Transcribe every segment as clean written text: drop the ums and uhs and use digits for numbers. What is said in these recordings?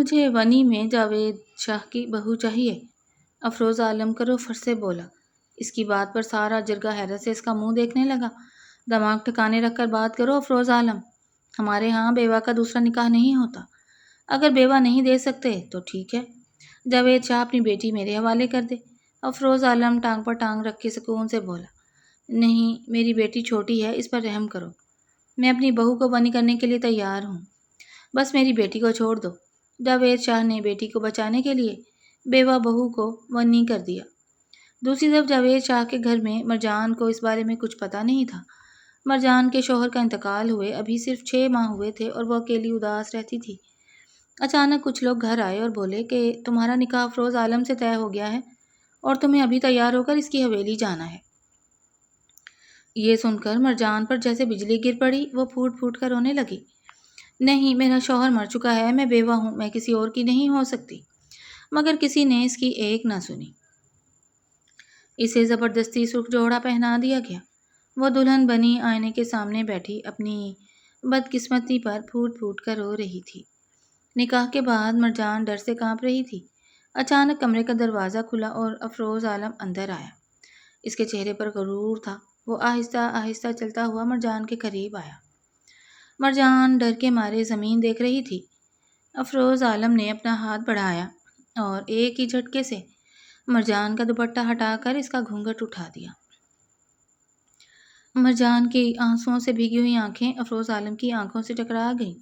مجھے ونی میں جاوید شاہ کی بہو چاہیے، افروز عالم کرو فر سے بولا۔ اس کی بات پر سارا جرگہ حیرت سے اس کا منہ دیکھنے لگا۔ دماغ ٹھکانے رکھ کر بات کرو افروز عالم، ہمارے ہاں بیوہ کا دوسرا نکاح نہیں ہوتا۔ اگر بیوہ نہیں دے سکتے تو ٹھیک ہے، جاوید شاہ اپنی بیٹی میرے حوالے کر دے۔ افروز عالم ٹانگ پر ٹانگ رکھ کے سکون سے بولا، نہیں میری بیٹی چھوٹی ہے، اس پر رحم کرو، میں اپنی بہو کو ونی کرنے کے لیے تیار ہوں، بس میری بیٹی کو چھوڑ دو۔ جاوید شاہ نے بیٹی کو بچانے کے لیے بیوہ بہو کو ونی کر دیا۔ دوسری طرف جاوید شاہ کے گھر میں مرجان کو اس بارے میں کچھ پتہ نہیں تھا۔ مرجان کے شوہر کا انتقال ہوئے ابھی صرف 6 ماہ ہوئے تھے اور وہ اکیلی اداس رہتی تھی۔ اچانک کچھ لوگ گھر آئے اور بولے کہ تمہارا نکاح افروز عالم سے طے ہو گیا ہے اور تمہیں ابھی تیار ہو کر اس کی حویلی جانا ہے۔ یہ سن کر مرجان پر جیسے بجلی گر پڑی، وہ پھوٹ پھوٹ کر رونے لگی۔ نہیں، میرا شوہر مر چکا ہے، میں بیوہ ہوں، میں کسی اور کی نہیں ہو سکتی۔ مگر کسی نے اس کی ایک نہ سنی۔ اسے زبردستی سرخ جوڑا پہنا دیا گیا۔ وہ دلہن بنی آئینے کے سامنے بیٹھی اپنی بدقسمتی پر پھوٹ پھوٹ کر رو رہی تھی۔ نکاح کے بعد مرجان ڈر سے کانپ رہی تھی۔ اچانک کمرے کا دروازہ کھلا اور افروز عالم اندر آیا۔ اس کے چہرے پر غرور تھا۔ وہ آہستہ آہستہ چلتا ہوا مرجان کے قریب آیا۔ مرجان ڈر کے مارے زمین دیکھ رہی تھی۔ افروز عالم نے اپنا ہاتھ بڑھایا اور ایک ہی جھٹکے سے مرجان کا دوپٹہ ہٹا کر اس کا گھونگھٹ اٹھا دیا۔ مرجان کی آنسوؤں سے بھیگی ہوئی آنکھیں افروز عالم کی آنکھوں سے ٹکرا گئیں۔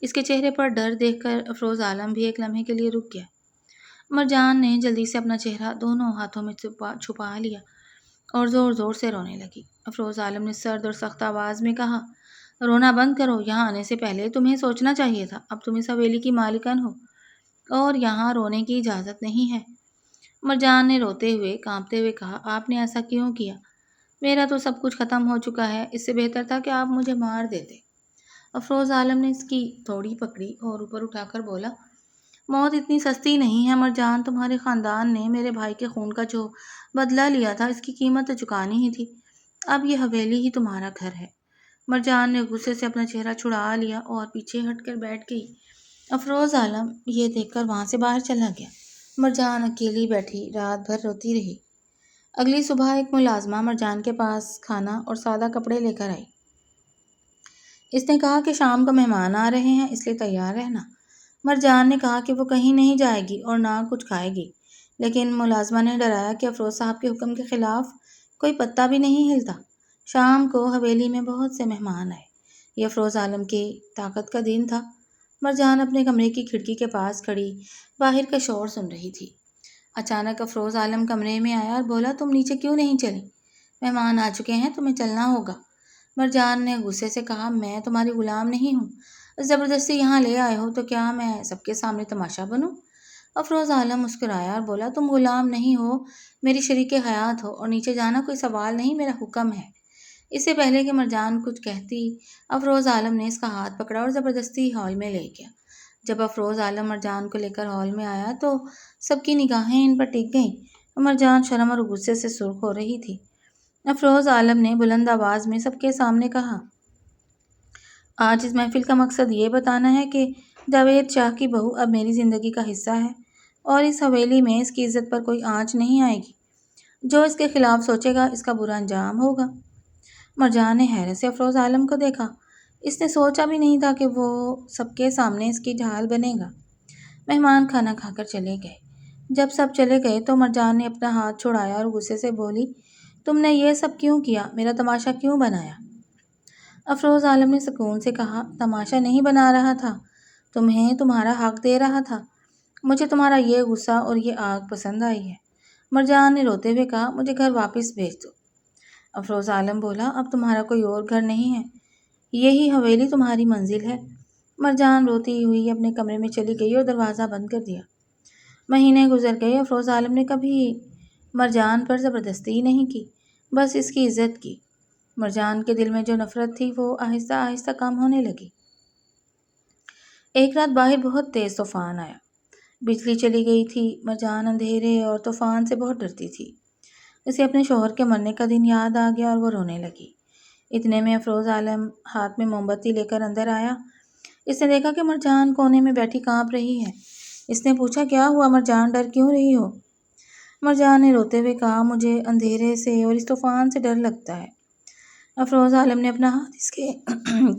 اس کے چہرے پر ڈر دیکھ کر افروز عالم بھی ایک لمحے کے لیے رک گیا۔ مرجان نے جلدی سے اپنا چہرہ دونوں ہاتھوں میں چھپا لیا اور زور زور سے رونے لگی۔ افروز عالم نے سرد اور سخت آواز میں کہا، رونا بند کرو، یہاں آنے سے پہلے تمہیں سوچنا چاہیے تھا، اب تم اس حویلی کی مالکن ہو اور یہاں رونے کی اجازت نہیں ہے۔ مرجان نے روتے ہوئے کانپتے ہوئے کہا، آپ نے ایسا کیوں کیا؟ میرا تو سب کچھ ختم ہو چکا ہے، اس سے بہتر تھا کہ آپ مجھے مار دیتے۔ افروز عالم نے اس کی تھوڑی پکڑی اور اوپر اٹھا کر بولا، موت اتنی سستی نہیں ہے مرجان، تمہارے خاندان نے میرے بھائی کے خون کا جو بدلہ لیا تھا اس کی قیمت تو چکانی ہی تھی۔ اب یہ حویلی ہی تمہارا گھر ہے۔ مرجان نے غصے سے اپنا چہرہ چھڑا لیا اور پیچھے ہٹ کر بیٹھ گئی۔ افروز عالم یہ دیکھ کر وہاں سے باہر چلا گیا۔ مرجان اکیلی بیٹھی رات بھر روتی رہی۔ اگلی صبح ایک ملازمہ مرجان کے پاس کھانا اور سادہ کپڑے لے کر آئی۔ اس نے کہا کہ شام کو مہمان آ رہے ہیں، اس لیے تیار رہنا۔ مرجان نے کہا کہ وہ کہیں نہیں جائے گی اور نہ کچھ کھائے گی، لیکن ملازمہ نے ڈرایا کہ افروز صاحب کے حکم کے خلاف کوئی پتا بھی نہیں ہلتا۔ شام کو حویلی میں بہت سے مہمان آئے۔ یہ افروز عالم کی طاقت کا دن تھا۔ مرجان اپنے کمرے کی کھڑکی کے پاس کھڑی باہر کا شور سن رہی تھی۔ اچانک افروز عالم کمرے میں آیا اور بولا، تم نیچے کیوں نہیں چلی؟ مہمان آ چکے ہیں، تمہیں چلنا ہوگا۔ مرجان نے غصے سے کہا، میں تمہاری غلام نہیں ہوں، زبردستی یہاں لے آئے ہو تو کیا میں سب کے سامنے تماشا بنوں؟ افروز عالم مسکرایا اور بولا، تم غلام نہیں ہو، میری شریک حیات ہو اور نیچے جانا کوئی سوال نہیں، میرا حکم ہے۔ اس سے پہلے کہ مرجان کچھ کہتی، افروز عالم نے اس کا ہاتھ پکڑا اور زبردستی ہال میں لے گیا۔ جب افروز عالم مرجان کو لے کر ہال میں آیا تو سب کی نگاہیں ان پر ٹک گئیں۔ مرجان شرم اور غصے سے سرخ ہو رہی تھی۔ افروز عالم نے بلند آواز میں سب کے سامنے کہا، آج اس محفل کا مقصد یہ بتانا ہے کہ جاوید شاہ کی بہو اب میری زندگی کا حصہ ہے اور اس حویلی میں اس کی عزت پر کوئی آنچ نہیں آئے گی۔ جو اس کے خلاف سوچے گا اس کا برا انجام ہوگا۔ مرجان نے حیرت سے افروز عالم کو دیکھا۔ اس نے سوچا بھی نہیں تھا کہ وہ سب کے سامنے اس کی ڈھال بنے گا۔ مہمان کھانا کھا کر چلے گئے۔ جب سب چلے گئے تو مرجان نے اپنا ہاتھ چھڑایا اور غصے سے بولی، تم نے یہ سب کیوں کیا؟ میرا تماشا کیوں بنایا؟ افروز عالم نے سکون سے کہا، تماشا نہیں بنا رہا تھا، تمہیں تمہارا حق دے رہا تھا۔ مجھے تمہارا یہ غصہ اور یہ آگ پسند آئی ہے۔ مرجان نے روتے ہوئے کہا، مجھے گھر واپس بھیج دو۔ افروز عالم بولا، اب تمہارا کوئی اور گھر نہیں ہے، یہی حویلی تمہاری منزل ہے۔ مرجان روتی ہوئی اپنے کمرے میں چلی گئی اور دروازہ بند کر دیا۔ مہینے گزر گئے۔ افروز عالم نے کبھی مرجان پر زبردستی نہیں کی، بس اس کی عزت کی۔ مرجان کے دل میں جو نفرت تھی وہ آہستہ آہستہ کم ہونے لگی۔ ایک رات باہر بہت تیز طوفان آیا۔ بجلی چلی گئی تھی۔ مرجان اندھیرے اور طوفان سے بہت ڈرتی تھی۔ اسے اپنے شوہر کے مرنے کا دن یاد آ گیا اور وہ رونے لگی۔ اتنے میں افروز عالم ہاتھ میں موم بتی لے کر اندر آیا۔ اس نے دیکھا کہ مرجان کونے میں بیٹھی کانپ رہی ہے۔ اس نے پوچھا، کیا ہوا مرجان، ڈر کیوں رہی ہو؟ مرجان نے روتے ہوئے کہا، مجھے اندھیرے سے اور اس طوفان سے ڈر لگتا ہے۔ افروز عالم نے اپنا ہاتھ اس کے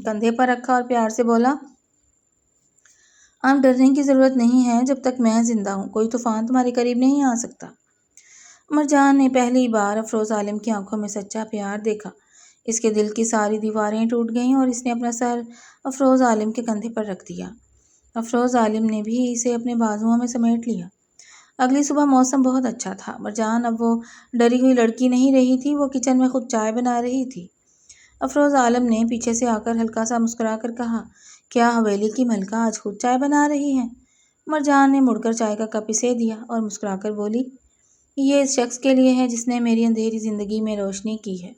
کندھے پر رکھا اور پیار سے بولا، آپ ڈرنے کی ضرورت نہیں ہے، جب تک میں زندہ ہوں کوئی طوفان تمہارے قریب نہیں آ سکتا۔ مرجان نے پہلی بار افروز عالم کی آنکھوں میں سچا پیار دیکھا۔ اس کے دل کی ساری دیواریں ٹوٹ گئیں اور اس نے اپنا سر افروز عالم کے کندھے پر رکھ دیا۔ افروز عالم نے بھی اسے اپنے بازوؤں میں سمیٹ لیا۔ اگلی صبح موسم بہت اچھا تھا۔ مرجان اب وہ ڈری ہوئی لڑکی نہیں رہی تھی، وہ کچن میں خود چائے بنا رہی تھی۔ افروز عالم نے پیچھے سے آ کر ہلکا سا مسکرا کر کہا، کیا حویلی کی ملکہ آج خود چائے بنا رہی ہے؟ مرجان نے مڑ کر چائے کا کپ اسے دیا اور مسکرا کر بولی، یہ اس شخص کے لیے ہے جس نے میری اندھیری زندگی میں روشنی کی ہے۔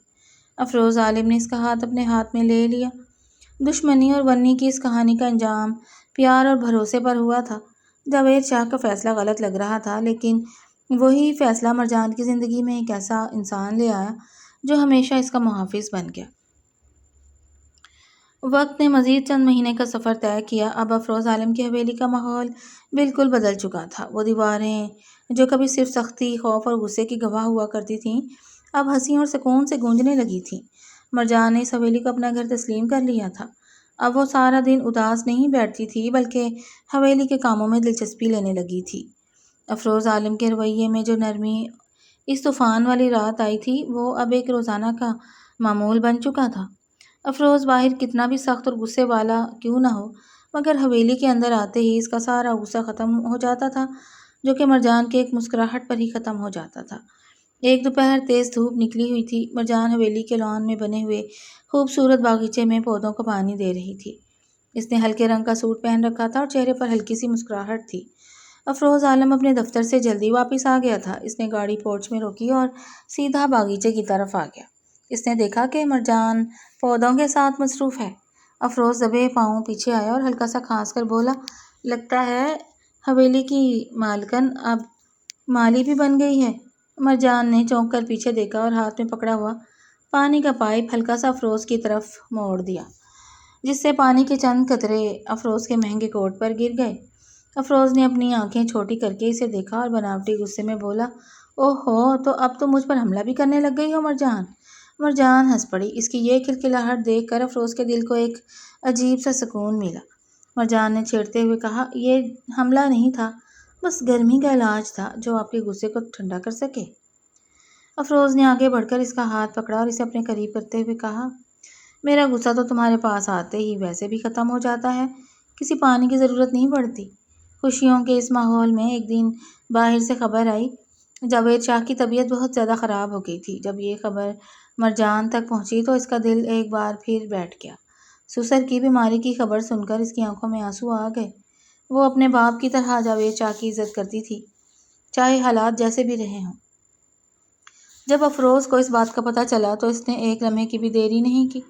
افروز عالم نے اس کا ہاتھ اپنے ہاتھ میں لے لیا۔ دشمنی اور بنی کی اس کہانی کا انجام پیار اور بھروسے پر ہوا تھا۔ جاوید شاہ کا فیصلہ غلط لگ رہا تھا، لیکن وہی فیصلہ مرجان کی زندگی میں ایک ایسا انسان لے آیا جو ہمیشہ اس کا محافظ بن گیا۔ وقت نے مزید چند مہینے کا سفر طے کیا۔ اب افروز عالم کی حویلی کا ماحول بالکل بدل چکا تھا۔ وہ دیواریں جو کبھی صرف سختی، خوف اور غصے کی گواہ ہوا کرتی تھیں، اب ہنسی اور سکون سے گونجنے لگی تھیں۔ مرجان نے اس حویلی کو اپنا گھر تسلیم کر لیا تھا۔ اب وہ سارا دن اداس نہیں بیٹھتی تھی، بلکہ حویلی کے کاموں میں دلچسپی لینے لگی تھی۔ افروز عالم کے رویے میں جو نرمی اس طوفان والی رات آئی تھی، وہ اب ایک روزانہ کا معمول بن چکا تھا۔ افروز باہر کتنا بھی سخت اور غصے والا کیوں نہ ہو، مگر حویلی کے اندر آتے ہی اس کا سارا غصہ ختم ہو جاتا تھا، جو کہ مرجان کے ایک مسکراہٹ پر ہی ختم ہو جاتا تھا۔ ایک دوپہر تیز دھوپ نکلی ہوئی تھی۔ مرجان حویلی کے لان میں بنے ہوئے خوبصورت باغیچے میں پودوں کو پانی دے رہی تھی۔ اس نے ہلکے رنگ کا سوٹ پہن رکھا تھا اور چہرے پر ہلکی سی مسکراہٹ تھی۔ افروز عالم اپنے دفتر سے جلدی واپس آ گیا تھا۔ اس نے گاڑی پورچ میں روکی اور سیدھا باغیچے کی طرف آ گیا۔ اس نے دیکھا کہ مرجان پودوں کے ساتھ مصروف ہے۔ افروز دبے پاؤں پیچھے آیا اور ہلکا سا کھانس کر بولا، لگتا ہے حویلی کی مالکن اب مالی بھی بن گئی ہے۔ مرجان نے چونک کر پیچھے دیکھا اور ہاتھ میں پکڑا ہوا پانی کا پائپ ہلکا سا افروز کی طرف موڑ دیا، جس سے پانی کے چند قطرے افروز کے مہنگے کوٹ پر گر گئے۔ افروز نے اپنی آنکھیں چھوٹی کر کے اسے دیکھا اور بناوٹی غصے میں بولا، اوہ ہو، تو اب تم مجھ پر حملہ بھی کرنے لگ گئی ہو مرجان۔ مرجان ہنس پڑی۔ اس کی یہ کھلکھلاہٹ دیکھ کر افروز کے دل کو ایک عجیب سا سکون ملا۔ مرجان نے چھیڑتے ہوئے کہا، یہ حملہ نہیں تھا، بس گرمی کا علاج تھا جو آپ کے غصے کو ٹھنڈا کر سکے۔ افروز نے آگے بڑھ کر اس کا ہاتھ پکڑا اور اسے اپنے قریب کرتے ہوئے کہا، میرا غصہ تو تمہارے پاس آتے ہی ویسے بھی ختم ہو جاتا ہے، کسی پانی کی ضرورت نہیں پڑتی۔ خوشیوں کے اس ماحول میں ایک دن باہر سے خبر آئی، جاوید شاہ کی طبیعت بہت زیادہ خراب ہو گئی تھی۔ جب یہ خبر مرجان تک پہنچی تو اس کا دل ایک بار پھر بیٹھ گیا۔ سسر کی بیماری کی خبر سن کر اس کی آنکھوں میں آنسو آ گئے۔ وہ اپنے باپ کی طرح جاوید شاہ کی عزت کرتی تھی، چاہے حالات جیسے بھی رہے ہوں۔ جب افروز کو اس بات کا پتہ چلا تو اس نے ایک لمحے کی بھی دیری نہیں کی۔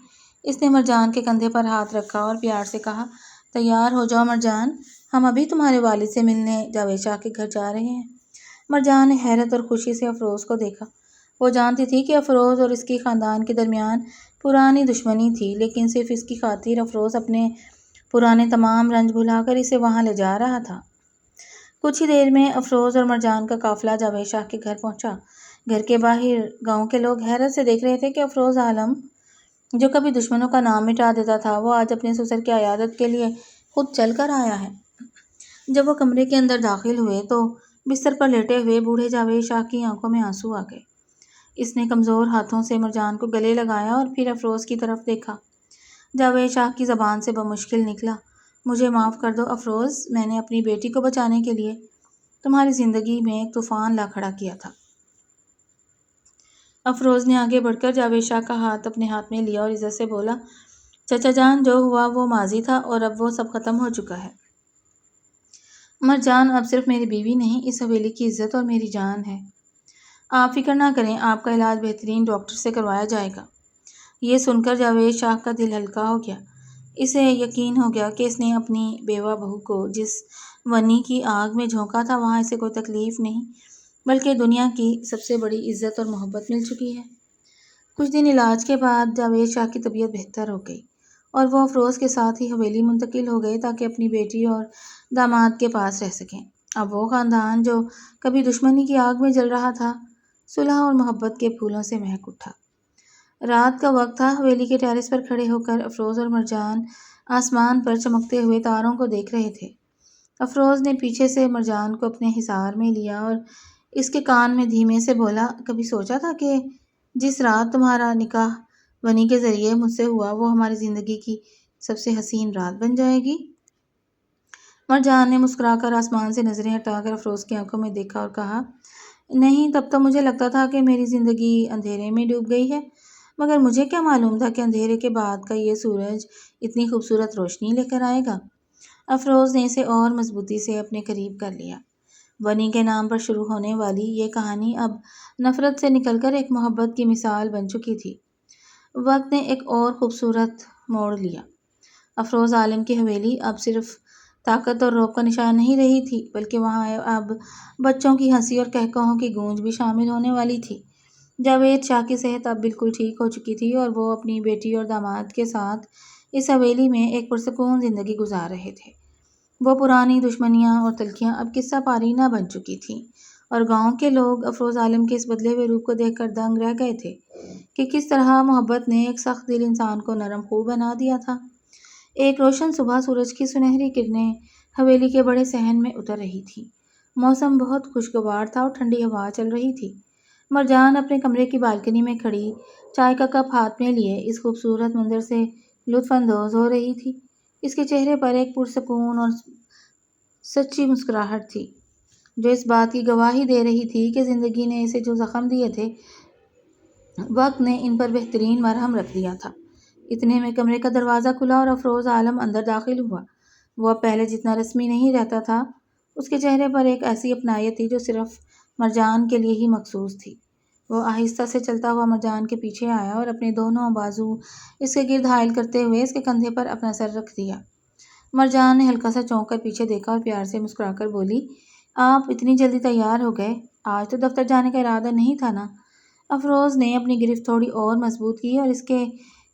اس نے مرجان کے کندھے پر ہاتھ رکھا اور پیار سے کہا، تیار ہو جاؤ مرجان، ہم ابھی تمہارے والد سے ملنے جاوید شاہ کے گھر جا رہے ہیں۔ مرجان نے حیرت اور خوشی سے افروز کو دیکھا۔ وہ جانتی تھی کہ افروز اور اس کے خاندان کے درمیان پرانی دشمنی تھی، لیکن صرف اس کی خاطر افروز اپنے پرانے تمام رنج بھلا کر اسے وہاں لے جا رہا تھا۔ کچھ ہی دیر میں افروز اور مرجان کا قافلہ جاوید شاہ کے گھر پہنچا۔ گھر کے باہر گاؤں کے لوگ حیرت سے دیکھ رہے تھے کہ افروز عالم، جو کبھی دشمنوں کا نام مٹا دیتا تھا، وہ آج اپنے سسر کی عیادت کے لیے خود چل کر آیا ہے۔ جب وہ کمرے کے اندر داخل ہوئے تو بستر پر لیٹے ہوئے بوڑھے جاوید شاہ کی آنکھوں میں آنسو آ گئے۔ اس نے کمزور ہاتھوں سے مرجان کو گلے لگایا اور پھر افروز کی طرف دیکھا۔ جاوید شاہ کی زبان سے بمشکل نکلا، مجھے معاف کر دو افروز، میں نے اپنی بیٹی کو بچانے کے لیے تمہاری زندگی میں ایک طوفان لا کھڑا کیا تھا۔ افروز نے آگے بڑھ کر جاوید شاہ کا ہاتھ اپنے ہاتھ میں لیا اور عزت سے بولا، چچا جان، جو ہوا وہ ماضی تھا اور اب وہ سب ختم ہو چکا ہے۔ مرجان اب صرف میری بیوی نہیں، اس حویلی کی عزت اور میری جان ہے۔ آپ فکر نہ کریں، آپ کا علاج بہترین ڈاکٹر سے کروایا جائے گا۔ یہ سن کر جاوید شاہ کا دل ہلکا ہو گیا۔ اسے یقین ہو گیا کہ اس نے اپنی بیوہ بہو کو جس ونی کی آگ میں جھونکا تھا، وہاں اسے کوئی تکلیف نہیں بلکہ دنیا کی سب سے بڑی عزت اور محبت مل چکی ہے۔ کچھ دن علاج کے بعد جاوید شاہ کی طبیعت بہتر ہو گئی۔ اور وہ افروز کے ساتھ ہی حویلی منتقل ہو گئے تاکہ اپنی بیٹی اور داماد کے پاس رہ سکیں۔ اب وہ خاندان جو کبھی دشمنی کی آگ میں جل رہا تھا، صلح اور محبت کے پھولوں سے مہک اٹھا۔ رات کا وقت تھا۔ حویلی کے ٹیرس پر کھڑے ہو کر افروز اور مرجان آسمان پر چمکتے ہوئے تاروں کو دیکھ رہے تھے۔ افروز نے پیچھے سے مرجان کو اپنے حصار میں لیا اور اس کے کان میں دھیمے سے بولا، کبھی سوچا تھا کہ جس رات تمہارا نکاح بنی کے ذریعے مجھ سے ہوا وہ ہماری زندگی کی سب سے حسین رات بن جائے گی؟ مرجان نے مسکرا کر آسمان سے نظریں ہٹا کر افروز کی آنکھوں میں دیکھا اور کہا، نہیں، تب تو مجھے لگتا تھا کہ میری زندگی اندھیرے میں ڈوب گئی ہے، مگر مجھے کیا معلوم تھا کہ اندھیرے کے بعد کا یہ سورج اتنی خوبصورت روشنی لے کر آئے گا۔ افروز نے اسے اور مضبوطی سے اپنے قریب کر لیا۔ بنی کے نام پر شروع ہونے والی یہ کہانی اب نفرت سے نکل کر ایک محبت کی مثال بن چکی تھی۔ وقت نے ایک اور خوبصورت موڑ لیا۔ افروز عالم کی حویلی اب صرف طاقت اور رعب کا نشان نہیں رہی تھی، بلکہ وہاں اب بچوں کی ہنسی اور قہقہوں کی گونج بھی شامل ہونے والی تھی۔ جاوید شاہ کی صحت اب بالکل ٹھیک ہو چکی تھی اور وہ اپنی بیٹی اور داماد کے ساتھ اس حویلی میں ایک پرسکون زندگی گزار رہے تھے۔ وہ پرانی دشمنیاں اور تلخیاں اب قصہ پارینہ بن چکی تھیں، اور گاؤں کے لوگ افروز عالم کے اس بدلے ہوئے روپ کو دیکھ کر دنگ رہ گئے تھے کہ کس طرح محبت نے ایک سخت دل انسان کو نرم خو بنا دیا تھا۔ ایک روشن صبح سورج کی سنہری کرنیں حویلی کے بڑے صحن میں اتر رہی تھیں۔ موسم بہت خوشگوار تھا اور ٹھنڈی ہوا چل رہی تھی۔ مرجان اپنے کمرے کی بالکنی میں کھڑی چائے کا کپ ہاتھ میں لیے اس خوبصورت منظر سے لطف اندوز ہو رہی تھی۔ اس کے چہرے پر ایک پرسکون اور سچی مسکراہٹ تھی جو اس بات کی گواہی دے رہی تھی کہ زندگی نے اسے جو زخم دیے تھے، وقت نے ان پر بہترین مرہم رکھ دیا تھا۔ اتنے میں کمرے کا دروازہ کھلا اور افروز عالم اندر داخل ہوا۔ وہ اب پہلے جتنا رسمی نہیں رہتا تھا۔ اس کے چہرے پر ایک ایسی اپنائیت تھی جو صرف مرجان کے لیے ہی مخصوص تھی۔ وہ آہستہ سے چلتا ہوا مرجان کے پیچھے آیا اور اپنے دونوں بازو اس کے گرد حائل کرتے ہوئے اس کے کندھے پر اپنا سر رکھ دیا۔ مرجان نے ہلکا سا چونک کر پیچھے دیکھا اور پیار سے مسکرا کر بولی، آپ اتنی جلدی تیار ہو گئے؟ آج تو دفتر جانے کا ارادہ نہیں تھا نا؟ افروز نے اپنی گرفت تھوڑی اور مضبوط کی اور اس کے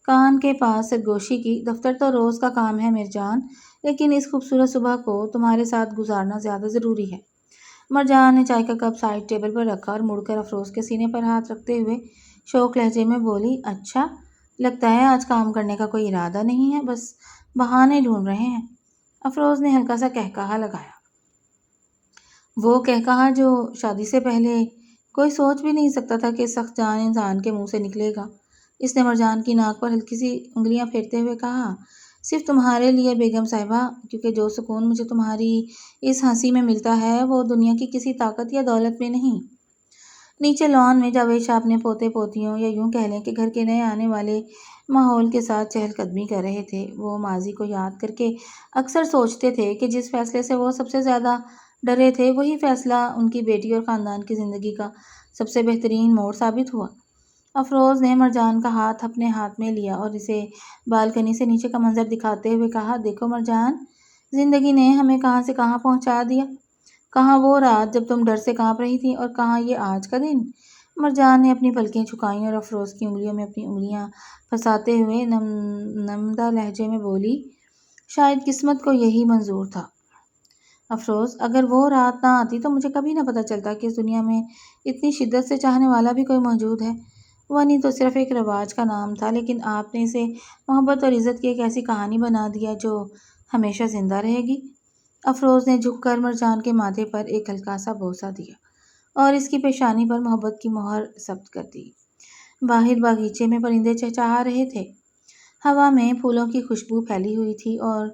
کان کے پاس سرگوشی کی، دفتر تو روز کا کام ہے مرجان، لیکن اس خوبصورت صبح کو تمہارے ساتھ گزارنا زیادہ ضروری ہے۔ مرجان نے چائے کا کپ سائڈ ٹیبل پر رکھا اور مڑ کر افروز کے سینے پر ہاتھ رکھتے ہوئے شوق لہجے میں بولی، اچھا، لگتا ہے آج کام کرنے کا کوئی ارادہ نہیں ہے، بس بہانے ڈھونڈ رہے ہیں۔ افروز نے ہلکا سا قہقہا لگایا، وہ قہقہا جو شادی سے پہلے کوئی سوچ بھی نہیں سکتا تھا کہ سخت جان انسان کے منہ سے نکلے گا۔ اس نے مرجان کی ناک پر ہلکی سی انگلیاں پھیرتے ہوئے کہا، صرف تمہارے لیے بیگم صاحبہ، کیونکہ جو سکون مجھے تمہاری اس ہنسی میں ملتا ہے وہ دنیا کی کسی طاقت یا دولت میں نہیں۔ نیچے لان میں جاوید شاہ اپنے پوتے پوتیوں یا یوں کہہ لیں کہ گھر کے نئے آنے والے ماحول کے ساتھ چہل قدمی کر رہے تھے۔ وہ ماضی کو یاد کر کے اکثر سوچتے تھے کہ جس فیصلے سے وہ سب سے زیادہ ڈرے تھے وہی فیصلہ ان کی بیٹی اور خاندان کی زندگی کا سب سے بہترین موڑ ثابت ہوا۔ افروز نے مرجان کا ہاتھ اپنے ہاتھ میں لیا اور اسے بالکنی سے نیچے کا منظر دکھاتے ہوئے کہا، دیکھو مرجان، زندگی نے ہمیں کہاں سے کہاں پہنچا دیا۔ کہاں وہ رات جب تم ڈر سے کانپ رہی تھی اور کہاں یہ آج کا دن۔ مرجان نے اپنی پلکیں جھکائیں اور افروز کی انگلیوں میں اپنی انگلیاں پھنساتے ہوئے نمدہ لہجے میں بولی، شاید قسمت کو یہی منظور تھا۔ افروز، اگر وہ رات نہ آتی تو مجھے کبھی نہ پتہ چلتا کہ اس دنیا میں اتنی شدت سے چاہنے والا بھی کوئی موجود ہے۔ ونی تو صرف ایک رواج کا نام تھا، لیکن آپ نے اسے محبت اور عزت کی ایک ایسی کہانی بنا دیا جو ہمیشہ زندہ رہے گی۔ افروز نے جھک کر مرجان کے ماتھے پر ایک ہلکا سا بوسہ دیا اور اس کی پیشانی پر محبت کی مہر ثبت کر دی۔ باہر باغیچے میں پرندے چہچہا رہے تھے۔ ہوا میں پھولوں کی خوشبو پھیلی ہوئی تھی اور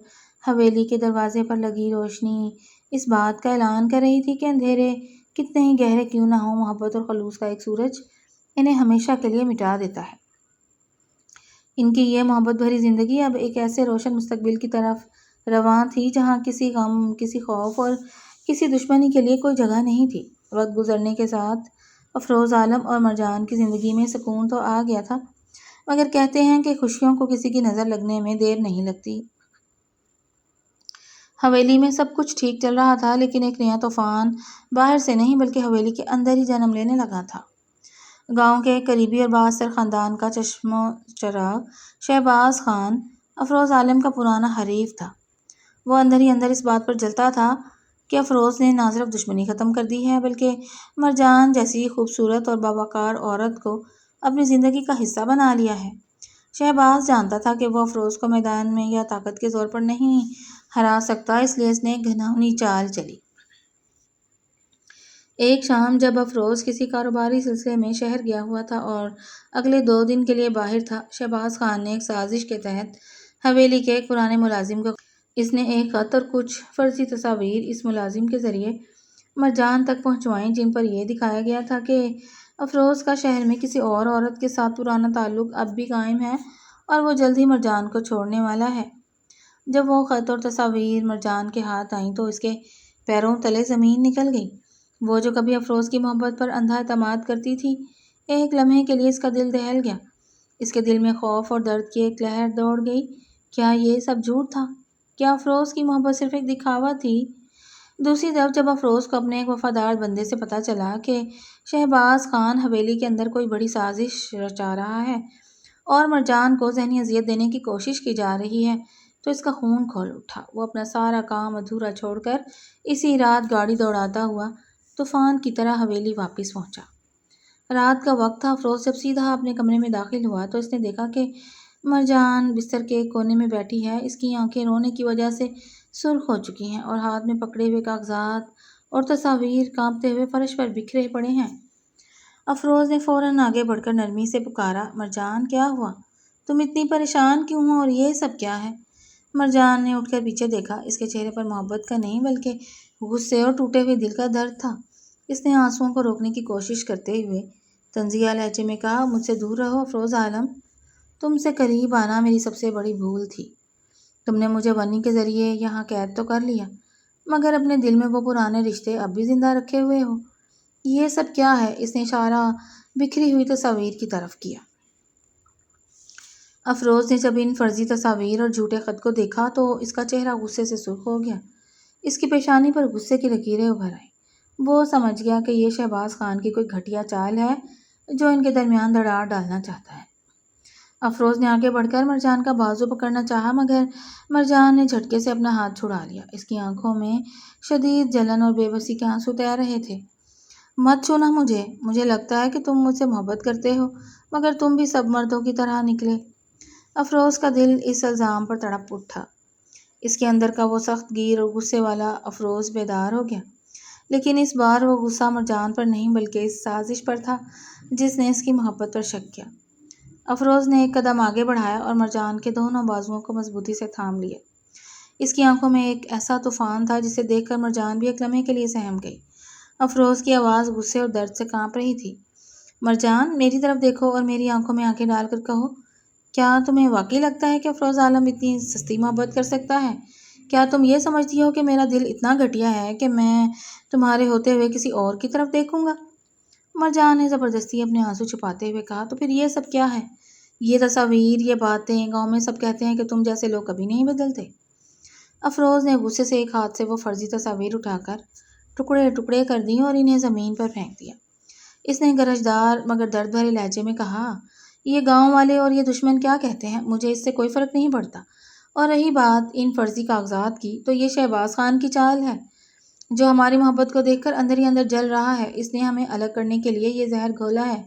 حویلی کے دروازے پر لگی روشنی اس بات کا اعلان کر رہی تھی کہ اندھیرے کتنے ہی گہرے کیوں نہ ہوں، محبت اور خلوص کا ایک سورج انہیں ہمیشہ کے لیے مٹا دیتا ہے۔ ان کی یہ محبت بھری زندگی اب ایک ایسے روشن مستقبل کی طرف رواں تھی جہاں کسی غم، کسی خوف اور کسی دشمنی کے لیے کوئی جگہ نہیں تھی۔ وقت گزرنے کے ساتھ افروز عالم اور مرجان کی زندگی میں سکون تو آ گیا تھا، مگر کہتے ہیں کہ خوشیوں کو کسی کی نظر لگنے میں دیر نہیں لگتی۔ حویلی میں سب کچھ ٹھیک چل رہا تھا، لیکن ایک نیا طوفان باہر سے نہیں بلکہ حویلی کے اندر ہی جنم لینے لگا تھا۔ گاؤں کے قریبی اور بااثر خاندان کا چشم و چراغ شہباز خان افروز عالم کا پرانا حریف تھا۔ وہ اندر ہی اندر اس بات پر جلتا تھا کہ افروز نے نہ صرف دشمنی ختم کر دی ہے بلکہ مرجان جیسی خوبصورت اور باوقار عورت کو اپنی زندگی کا حصہ بنا لیا ہے۔ شہباز جانتا تھا کہ وہ افروز کو میدان میں یا طاقت کے زور پر نہیں ہرا سکتا، اس لیے اس نے ایک گھناؤنی چال چلی۔ ایک شام جب افروز کسی کاروباری سلسلے میں شہر گیا ہوا تھا اور اگلے 2 دن کے لیے باہر تھا، شہباز خان نے ایک سازش کے تحت حویلی کے ایک پرانے ملازم کو اس نے ایک خط اور کچھ فرضی تصاویر اس ملازم کے ذریعے مرجان تک پہنچوائیں، جن پر یہ دکھایا گیا تھا کہ افروز کا شہر میں کسی اور عورت کے ساتھ پرانا تعلق اب بھی قائم ہے اور وہ جلد ہی مرجان کو چھوڑنے والا ہے۔ جب وہ خط اور تصاویر مرجان کے ہاتھ آئیں تو اس کے پیروں تلے زمین نکل گئی۔ وہ جو کبھی افروز کی محبت پر اندھا اعتماد کرتی تھی، ایک لمحے کے لیے اس کا دل دہل گیا۔ اس کے دل میں خوف اور درد کی ایک لہر دوڑ گئی۔ کیا یہ سب جھوٹ تھا؟ کیا افروز کی محبت صرف ایک دکھاوا تھی؟ دوسری طرف جب افروز کو اپنے ایک وفادار بندے سے پتہ چلا کہ شہباز خان حویلی کے اندر کوئی بڑی سازش رچا رہا ہے اور مرجان کو ذہنی اذیت دینے کی کوشش کی جا رہی ہے، تو اس کا خون کھول اٹھا۔ وہ اپنا سارا کام ادھورا چھوڑ کر اسی رات گاڑی دوڑاتا ہوا طوفان کی طرح حویلی واپس پہنچا۔ رات کا وقت تھا۔ افروز جب سیدھا اپنے کمرے میں داخل ہوا تو اس نے دیکھا کہ مرجان بستر کے ایک کونے میں بیٹھی ہے۔ اس کی آنکھیں رونے کی وجہ سے سرخ ہو چکی ہیں اور ہاتھ میں پکڑے ہوئے کاغذات اور تصاویر کانپتے ہوئے فرش پر بکھرے پڑے ہیں۔ افروز نے فوراً آگے بڑھ کر نرمی سے پکارا، مرجان کیا ہوا؟ تم اتنی پریشان کیوں ہو اور یہ سب کیا ہے؟ مرجان نے اٹھ کر پیچھے دیکھا۔ اس کے چہرے پر محبت کا نہیں بلکہ غصے اور ٹوٹے ہوئے دل کا درد تھا۔ اس نے آنسوؤں کو روکنے کی کوشش کرتے ہوئے طنزیہ لہجے میں کہا، مجھ سے دور رہو افروز عالم۔ تم سے قریب آنا میری سب سے بڑی بھول تھی۔ تم نے مجھے ونی کے ذریعے یہاں قید تو کر لیا، مگر اپنے دل میں وہ پرانے رشتے اب بھی زندہ رکھے ہوئے ہو۔ یہ سب کیا ہے؟ اس نے اشارہ بکھری ہوئی تصاویر کی طرف کیا۔ افروز نے جب ان فرضی تصاویر اور جھوٹے خط کو دیکھا تو اس کا چہرہ غصے سے سرخ ہو گیا۔ اس کی پیشانی پر غصے کی لکیریں ابھر آئیں۔ وہ سمجھ گیا کہ یہ شہباز خان کی کوئی گھٹیا چال ہے جو ان کے درمیان دراڑ ڈالنا چاہتا ہے۔ افروز نے آگے بڑھ کر مرجان کا بازو پکڑنا چاہا مگر مرجان نے جھٹکے سے اپنا ہاتھ چھڑا لیا۔ اس کی آنکھوں میں شدید جلن اور بے بسی کے آنسو تیر رہے تھے۔ مت چھونا مجھے۔ مجھے لگتا ہے کہ تم مجھ سے محبت کرتے ہو مگر تم بھی سب مردوں کی طرح نکلے۔ افروز کا دل اس الزام پر تڑپ اٹھا۔ اس کے اندر کا وہ سخت گیر اور غصے والا افروز بیدار ہو گیا، لیکن اس بار وہ غصہ مرجان پر نہیں بلکہ اس سازش پر تھا جس نے اس کی محبت پر شک کیا۔ افروز نے ایک قدم آگے بڑھایا اور مرجان کے دونوں بازوؤں کو مضبوطی سے تھام لیا۔ اس کی آنکھوں میں ایک ایسا طوفان تھا جسے دیکھ کر مرجان بھی ایک لمحے کے لیے سہم گئی۔ افروز کی آواز غصے اور درد سے کانپ رہی تھی۔ مرجان، میری طرف دیکھو اور میری آنکھوں میں آنکھیں ڈال کر کہو، کیا تمہیں واقعی لگتا ہے کہ افروز عالم اتنی سستی محبت کر سکتا ہے؟ کیا تم یہ سمجھتی ہو کہ میرا دل اتنا گھٹیا ہے کہ میں تمہارے ہوتے ہوئے کسی اور کی طرف دیکھوں گا؟ مرجان نے زبردستی اپنے آنسو چھپاتے ہوئے کہا، تو پھر یہ سب کیا ہے؟ یہ تصاویر، یہ باتیں، گاؤں میں سب کہتے ہیں کہ تم جیسے لوگ کبھی نہیں بدلتے۔ افروز نے غصے سے ایک ہاتھ سے وہ فرضی تصاویر اٹھا کر ٹکڑے ٹکڑے کر دیں اور انہیں زمین پر پھینک دیا۔ اس نے گرجدار مگر درد بھرے لہجے میں کہا، یہ گاؤں والے اور یہ دشمن کیا کہتے ہیں، مجھے اس سے کوئی فرق نہیں پڑتا۔ اور رہی بات ان فرضی کاغذات کی، تو یہ شہباز خان کی چال ہے جو ہماری محبت کو دیکھ کر اندر ہی اندر جل رہا ہے۔ اس نے ہمیں الگ کرنے کے لیے یہ زہر گھولا ہے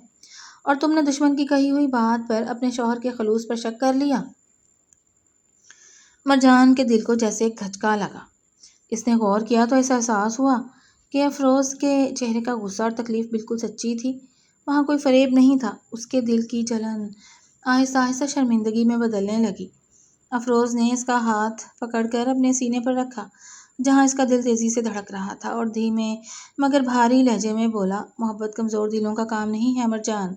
اور تم نے دشمن کی کہی ہوئی بات پر اپنے شوہر کے خلوص پر شک کر لیا۔ مرجان کے دل کو جیسے ایک دھچکا لگا۔ اس نے غور کیا تو ایسا احساس ہوا کہ افروز کے چہرے کا غصہ اور تکلیف بالکل سچی تھی، وہاں کوئی فریب نہیں تھا۔ اس کے دل کی جلن آہستہ آہستہ شرمندگی میں بدلنے لگی۔ افروز نے اس کا ہاتھ پکڑ کر اپنے سینے پر رکھا جہاں اس کا دل تیزی سے دھڑک رہا تھا اور دھیمے مگر بھاری لہجے میں بولا، محبت کمزور دلوں کا کام نہیں ہے مرجان۔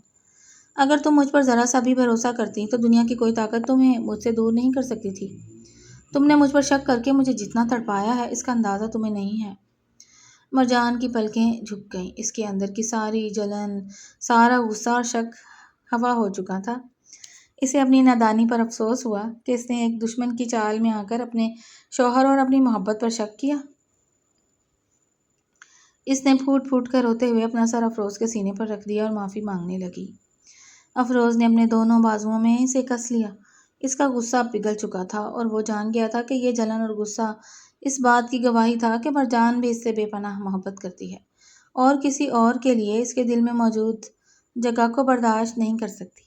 اگر تم مجھ پر ذرا سا بھی بھروسہ کرتی تو دنیا کی کوئی طاقت تمہیں مجھ سے دور نہیں کر سکتی تھی۔ تم نے مجھ پر شک کر کے مجھے جتنا تڑپایا ہے اس کا اندازہ تمہیں نہیں ہے۔ مرجان کی پلکیں جھک گئیں۔ اس کے اندر کی ساری جلن، سارا غصہ اور شک ہوا ہو چکا تھا۔ اسے اپنی نادانی پر افسوس ہوا کہ اس نے ایک دشمن کی چال میں آ کر اپنے شوہر اور اپنی محبت پر شک کیا۔ اس نے پھوٹ پھوٹ کر روتے ہوئے اپنا سر افروز کے سینے پر رکھ دیا اور معافی مانگنے لگی۔ افروز نے اپنے دونوں بازوؤں میں اسے کس لیا۔ اس کا غصہ پگھل چکا تھا اور وہ جان گیا تھا کہ یہ جلن اور غصہ اس بات کی گواہی تھا کہ مرجان بھی اس سے بے پناہ محبت کرتی ہے اور کسی اور کے لیے اس کے دل میں موجود جگہ کو برداشت نہیں کر سکتی۔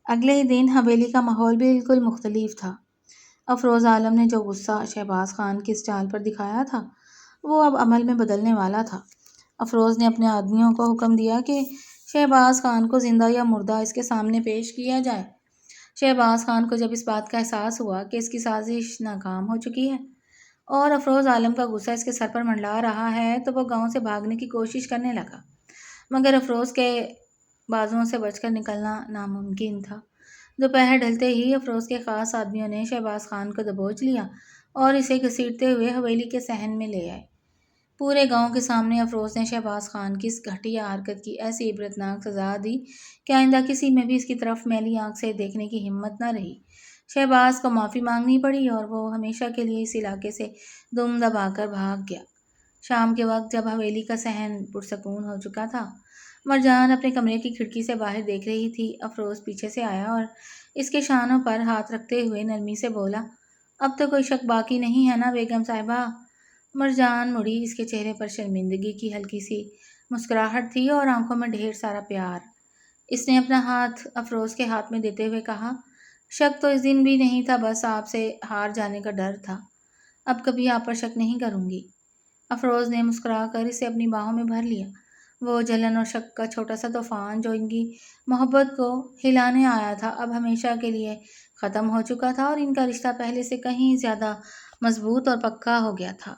اگلے ہی دن حویلی کا ماحول بالکل مختلف تھا۔ افروز عالم نے جو غصہ شہباز خان کی اس چال پر دکھایا تھا وہ اب عمل میں بدلنے والا تھا۔ افروز نے اپنے آدمیوں کو حکم دیا کہ شہباز خان کو زندہ یا مردہ اس کے سامنے پیش کیا جائے۔ شہباز خان کو جب اس بات کا احساس ہوا کہ اس کی سازش ناکام ہو چکی ہے اور افروز عالم کا غصہ اس کے سر پر منڈلا رہا ہے تو وہ گاؤں سے بھاگنے کی کوشش کرنے لگا، مگر افروز کے بازوؤں سے بچ کر نکلنا ناممکن تھا۔ دوپہر ڈھلتے ہی افروز کے خاص آدمیوں نے شہباز خان کو دبوچ لیا اور اسے گھسیٹتے ہوئے حویلی کے صحن میں لے آئے۔ پورے گاؤں کے سامنے افروز نے شہباز خان کی اس گھٹیا حرکت کی ایسی عبرتناک سزا دی کہ آئندہ کسی میں بھی اس کی طرف میلی آنکھ سے دیکھنے کی ہمت نہ رہی۔ شہباز کو معافی مانگنی پڑی اور وہ ہمیشہ کے لیے اس علاقے سے دم دبا کر بھاگ گیا۔ شام کے وقت جب حویلی کا صحن پرسکون ہو چکا تھا، مرجان اپنے کمرے کی کھڑکی سے باہر دیکھ رہی تھی۔ افروز پیچھے سے آیا اور اس کے شانوں پر ہاتھ رکھتے ہوئے نرمی سے بولا، اب تو کوئی شک باقی نہیں ہے نا بیگم صاحبہ؟ مرجان مڑی، اس کے چہرے پر شرمندگی کی ہلکی سی مسکراہٹ تھی اور آنکھوں میں ڈھیر سارا پیار۔ اس نے اپنا ہاتھ افروز کے ہاتھ میں دیتے ہوئے کہا، شک تو اس دن بھی نہیں تھا، بس آپ سے ہار جانے کا ڈر تھا۔ اب کبھی آپ پر شک نہیں کروں گی۔ افروز نے مسکرا کر اسے اپنی باہوں میں بھر لیا۔ وہ جلن اور شک کا چھوٹا سا طوفان جو ان کی محبت کو ہلانے آیا تھا اب ہمیشہ کے لیے ختم ہو چکا تھا اور ان کا رشتہ پہلے سے کہیں زیادہ مضبوط اور پکا ہو گیا تھا۔